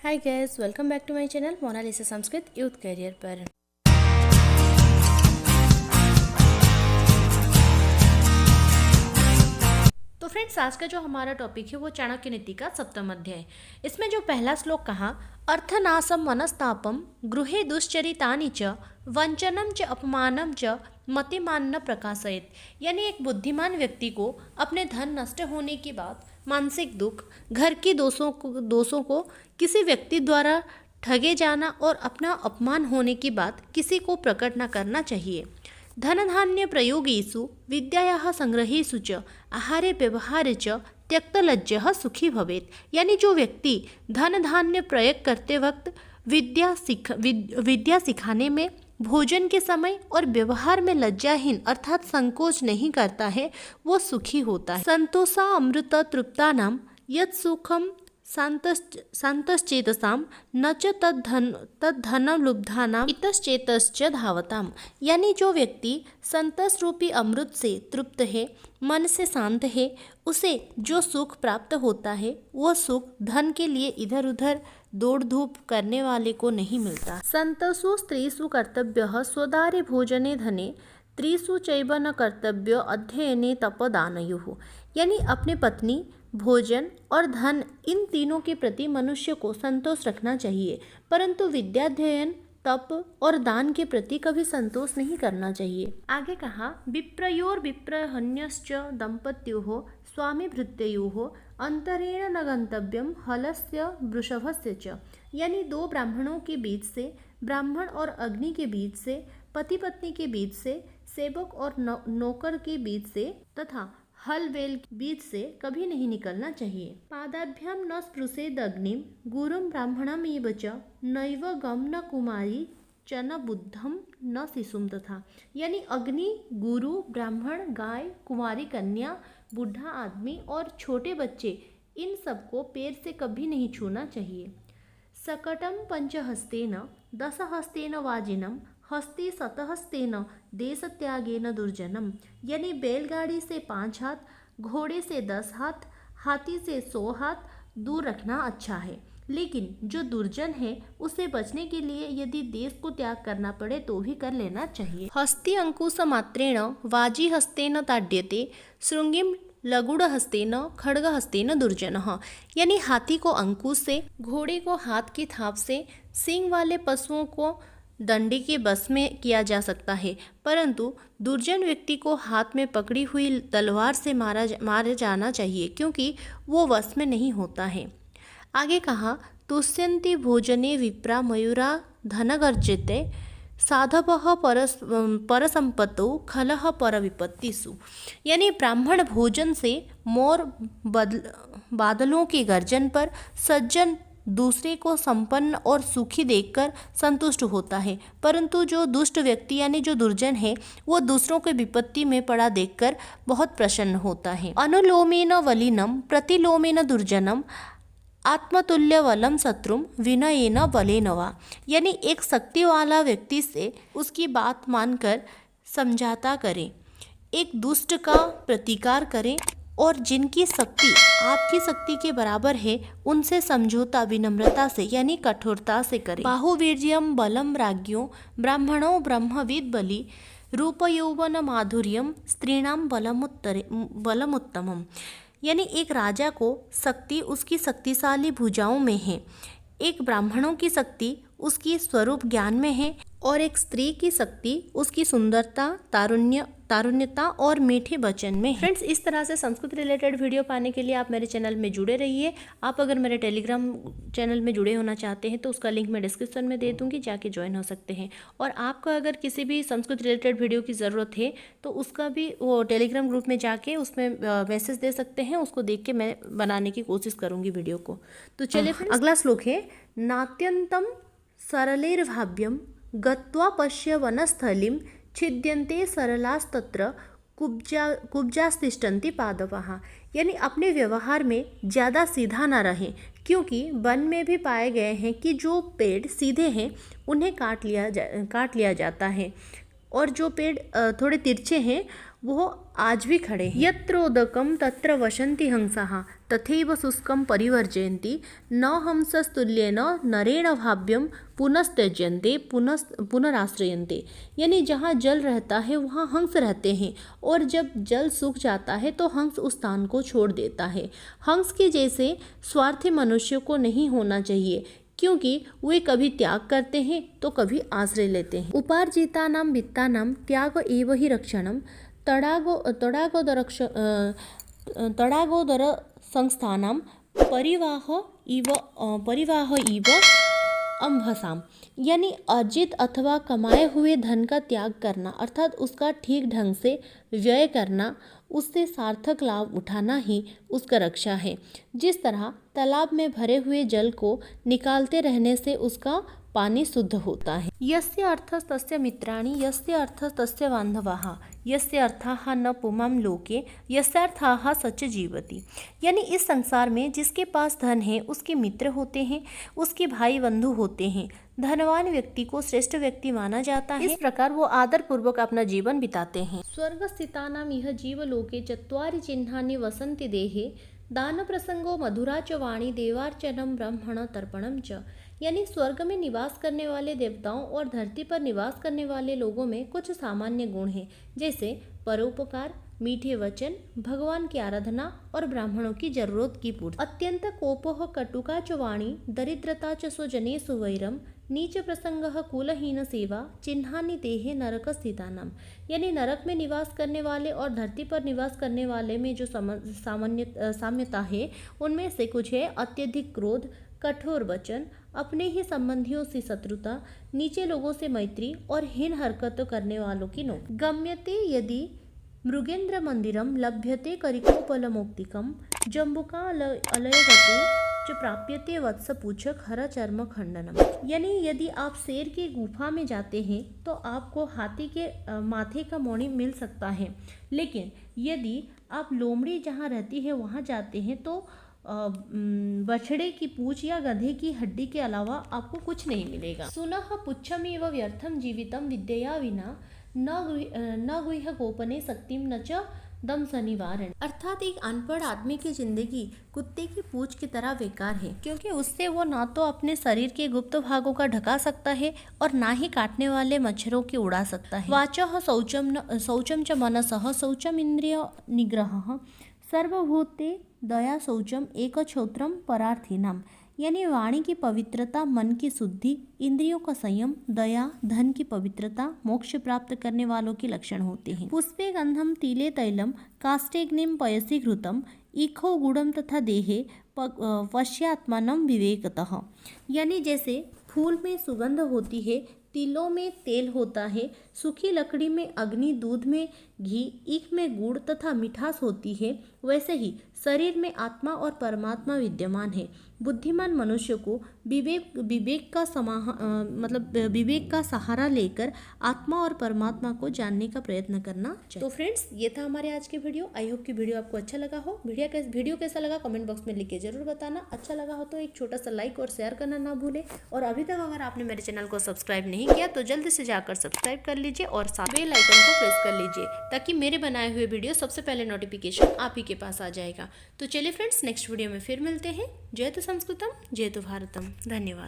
Hi guys, welcome back to my channel Monalisa Sanskrit youth career पर। तो friends, आज का जो हमारा टॉपिक है वो चाणक्य नीति का सप्तम अध्याय। इसमें जो पहला श्लोक कहा, अर्थनाशम मनस्तापम गृहे दुश्चरितानि च वंचनम च अपमानम च मतिमान न प्रकाशयेत, यानी एक बुद्धिमान व्यक्ति को अपने धन नष्ट होने के बाद मानसिक दुख, घर की दोषों को किसी व्यक्ति द्वारा ठगे जाना और अपना अपमान होने की बात किसी को प्रकट न करना चाहिए। धनधान्य प्रयोगेषु विद्यायाः संग्रहेषु च आहारे व्यवहारे च त्यक्तलज्जः सुखी भवेत्, यानी जो व्यक्ति धन धान्य प्रयोग करते वक्त विद्या सिखाने में, भोजन के समय और व्यवहार में लज्जाहीन अर्थात संकोच नहीं करता है, वो सुखी होता है। संतोषा अमृत तृप्तानां यत् सुखम शांतश्चेतसाम न च तद्धन लुब्धानाम इतश्चेतश्च धावताम, यानी जो व्यक्ति संतोष रूपी अमृत से तृप्त है, मन से शांत है, उसे जो सुख प्राप्त होता है वह सुख धन के लिए इधर उधर दौड़ धूप करने वाले को नहीं मिलता। संतोषो स्त्रीषु कर्तव्यः स्वदारे भोजने धने त्रिषु चैव न कर्तव्य अध्ययने तपदानयुः, यानी अपने पत्नी, भोजन और धन, इन तीनों के प्रति मनुष्य को संतोष रखना चाहिए, परंतु विद्याध्ययन, तप और दान के प्रति कभी संतोष नहीं करना चाहिए। आगे कहा, विप्रयोर विप्रहन्यश्च दंपत्योः स्वामी भृत्ययोः अंतरेण न गंतव्यम हलस्य वृषभस्य च, यानी दो ब्राह्मणों के बीच से, ब्राह्मण और अग्नि के बीच से, पति पत्नी के बीच से, सेवक और नौकर के बीच से तथा हल बैल के बीच से कभी नहीं निकलना चाहिए। पादाभ्याम न स्पृशेद अग्निम गुरुम ब्राह्मणम एव च नैव गम न कुमारी च न बुद्धम न शिशुम तथा, यानी अग्नि, गुरु, ब्राह्मण, गाय, कुमारी कन्या, बूढ़ा आदमी और छोटे बच्चे, इन सबको पैर से कभी नहीं छूना चाहिए। सकटम पंचहस्तेन दशहस्तेन वाजिनम हस्ते शतहस्तेन देशत्यागेन दुर्जनम, यानी बैलगाड़ी से 5 हाथ, घोड़े से 10 हाथ, हाथी से 100 हाथ दूर रखना अच्छा है, लेकिन जो दुर्जन है उसे बचने के लिए यदि देश को त्याग करना पड़े तो भी कर लेना चाहिए। हस्ती अंकुश मात्रेण वाजी हस्तेन ताड्यते श्रृंगिम लगुड़ हस्तेन खड्ग हस्तेन दुर्जनः, यानी हाथी को अंकुश से, घोड़े को हाथ की थाप से, सींग वाले पशुओं को डंडे के बस में किया जा सकता है, परंतु दुर्जन व्यक्ति को हाथ में पकड़ी हुई तलवार से मारा जाना चाहिए, क्योंकि वो वश में नहीं होता है। आगे कहा, तुष्यन्ति भोजने विप्रा मयूरा धनगर्जिते साधवः परसंपत्तौ खलः परविपत्तिषु, यानी ब्राह्मण भोजन से, मोर बादलों के गर्जन पर, सज्जन दूसरे को संपन्न और सुखी देखकर संतुष्ट होता है, परंतु जो दुष्ट व्यक्ति यानी जो दुर्जन है वो दूसरों के विपत्ति में पड़ा देखकर बहुत प्रसन्न होता है। अनुलोमेन वलिनम प्रतिलोमेन दुर्जनम आत्मतुल्य वलम शत्रुम विनयेन बलेन वा, यानी एक शक्ति वाला व्यक्ति से उसकी बात मानकर समझौता करें, एक दुष्ट का प्रतिकार करें और जिनकी शक्ति आपकी शक्ति के बराबर है उनसे समझौता विनम्रता से यानी कठोरता से करें। बाहुवीर्यम बलम राज्ञो ब्राह्मणो ब्रह्मविद बलि रूप यौवन माधुर्यम स्त्रीणाम बलमुत्तमम, यानी एक राजा को शक्ति उसकी शक्तिशाली भुजाओं में है, एक ब्राह्मणों की शक्ति उसकी स्वरूप ज्ञान में है और एक स्त्री की शक्ति उसकी सुंदरता, तारुण्यता और मीठे वचन में है। फ्रेंड्स, इस तरह से संस्कृत रिलेटेड वीडियो पाने के लिए आप मेरे चैनल में जुड़े रहिए। आप अगर मेरे टेलीग्राम चैनल में जुड़े होना चाहते हैं तो उसका लिंक मैं डिस्क्रिप्शन में दे दूंगी, जाके ज्वाइन हो सकते हैं। और आपको अगर किसी भी संस्कृत रिलेटेड वीडियो की ज़रूरत है तो उसका भी वो टेलीग्राम ग्रुप में जाके उसमें मैसेज दे सकते हैं, उसको देख के मैं बनाने की कोशिश करूँगी वीडियो को। तो चलिए फ्रेंड्स, अगला श्लोक है, नात्यंतम सरलैर्भाव्यम गत्वा पश्य वनस्थलीं छिद्यन्ते सरलास्तत्र कुब्जास्तिष्ठन्ति पादपाः, यानी अपने व्यवहार में ज़्यादा सीधा ना रहें, क्योंकि वन में भी पाए गए हैं कि जो पेड़ सीधे हैं उन्हें काट लिया जाता है और जो पेड़ थोड़े तिरछे हैं वो आज भी खड़े हैं। यत्रोदकम तत्र वसन्ति हंसाः तथैव शुष्कं परिवर्जयन्ति न हंसस्तुल्येन नरेण भाव्यम पुनस्त्यज्यन्ते पुनराश्रयन्ते। यानी जहाँ जल रहता है वहाँ हंस रहते हैं, और जब जल सूख जाता है तो हंस उस स्थान को छोड़ देता है। हंस के जैसे स्वार्थी मनुष्य को नहीं होना चाहिए, क्योंकि वे कभी त्याग करते हैं तो कभी आश्रय लेते हैं। उपार्जितानां वित्तानां त्याग एव हि रक्षणं तडागोदर संस्थानां परिवाह इव अम्भसाम। यानी अर्जित अथवा कमाए हुए धन का त्याग करना अर्थात उसका ठीक ढंग से व्यय करना, उससे सार्थक लाभ उठाना ही उसका रक्षा है। जिस तरह तालाब में भरे हुए जल को निकालते रहने से उसका पानी शुद्ध होता है। यस्य अर्थस्तस्य मित्राणि यस्य अर्थस्तस्य बान्धवाः यस्य अर्थाः न पुमां लोके यस्यार्थाः सच जीवति। यानी इस संसार में जिसके पास धन है उसके मित्र होते हैं, उसके भाई बंधु होते हैं। धनवान व्यक्ति को श्रेष्ठ व्यक्ति माना जाता है। इस प्रकार वो आदर पूर्वक अपना जीवन बिताते हैं। स्वर्गस्थितानां इह जीवलोके चत्वारि चिह्नानि वसन्ति देहे दान प्रसंगो मधुरा च वाणी देवार्चनम ब्राह्मण तर्पणम च। यानी स्वर्ग में निवास करने वाले देवताओं और धरती पर निवास करने वाले लोगों में कुछ सामान्य गुण हैं, जैसे परोपकार, मीठे वचन, भगवान की आराधना और ब्राह्मणों की जरूरत की पूर्ति। अत्यंत कोपोह कटुका च वाणी दरिद्रता च स्वजनेषु वैरम नीच प्रसंगः कुलहीन सेवा चिन्हानि देहे नरक स्थितानाम। यानी नरक में निवास करने वाले और धरती पर निवास करने वाले में जो साम्यता है उनमें से कुछ है अत्यधिक क्रोध, कठोर वचन, अपने ही संबंधियों से शत्रुता, नीचे लोगों से मैत्री और हीन हरकत करने वालों की नोक। गम्यते यदि मृगेन्द्र मंदिरम लभ्यते करिकोपलमौक्तिकम जम्बुका अलयगते जो प्राप्यते वत्स पूछक हरा चर्म खंडनम। यानी यदि आप शेर की गुफा में जाते हैं तो आपको हाथी के माथे का मणि मिल सकता है, लेकिन यदि आप लोमड़ी जहाँ रहती है वहाँ जाते हैं तो बछड़े की पूंछ या गधे की हड्डी के अलावा आपको कुछ नहीं मिलेगा। सुनः पुच्छमेव व्यर्थम जीवितम विद्यया विना न गुह्य गोपने शक्तिम न च दम सनिवारण। अर्थात एक अनपढ़ आदमी की जिंदगी कुत्ते की पूंछ की तरह बेकार है, क्योंकि उससे वो ना तो अपने शरीर के गुप्त भागों का ढका सकता है और ना ही काटने वाले मच्छरों की उड़ा सकता है। वाचः शौचम च मनसः शौचम इंद्रिय निग्रहः सर्वभूते दया शौचम एक क्षोत्रम परार्थिनाम। यानी वाणी की पवित्रता, मन की शुद्धि, इंद्रियों का संयम, दया, धन की पवित्रता मोक्ष प्राप्त करने वालों के लक्षण होते हैं। पुष्पे गंधम तिले तैलम काष्ठेग्निम पयसी घृतम ईखो गुड़म तथा देहे पश्यात्मानम विवेकतः। यानी जैसे फूल में सुगंध होती है, तिलों में तेल होता है, सूखी लकड़ी में अग्नि, दूध में घी, ईख में गुड़ तथा मिठास होती है, वैसे ही शरीर में आत्मा और परमात्मा विद्यमान है। बुद्धिमान मनुष्य को विवेक का सहारा लेकर आत्मा और परमात्मा को जानने का प्रयत्न करना चाहिए। तो फ्रेंड्स, ये था हमारे आज के वीडियो। आई होप कि वीडियो आपको अच्छा लगा हो। वीडियो कैसा लगा कमेंट बॉक्स में लिख के जरूर बताना। अच्छा लगा हो तो एक छोटा सा लाइक और शेयर करना ना भूले, और अभी तक अगर आपने मेरे चैनल को सब्सक्राइब नहीं किया तो जल्दी से जाकर सब्सक्राइब कर लीजिए और साथ बेल आइकन को प्रेस कर लीजिए, ताकि मेरे बनाए हुए वीडियो सबसे पहले नोटिफिकेशन आप ही के पास आ जाएगा। तो चलिए फ्रेंड्स, नेक्स्ट वीडियो में फिर मिलते हैं। जय तो संस्कृतम, जय तो भारतम। धन्यवाद।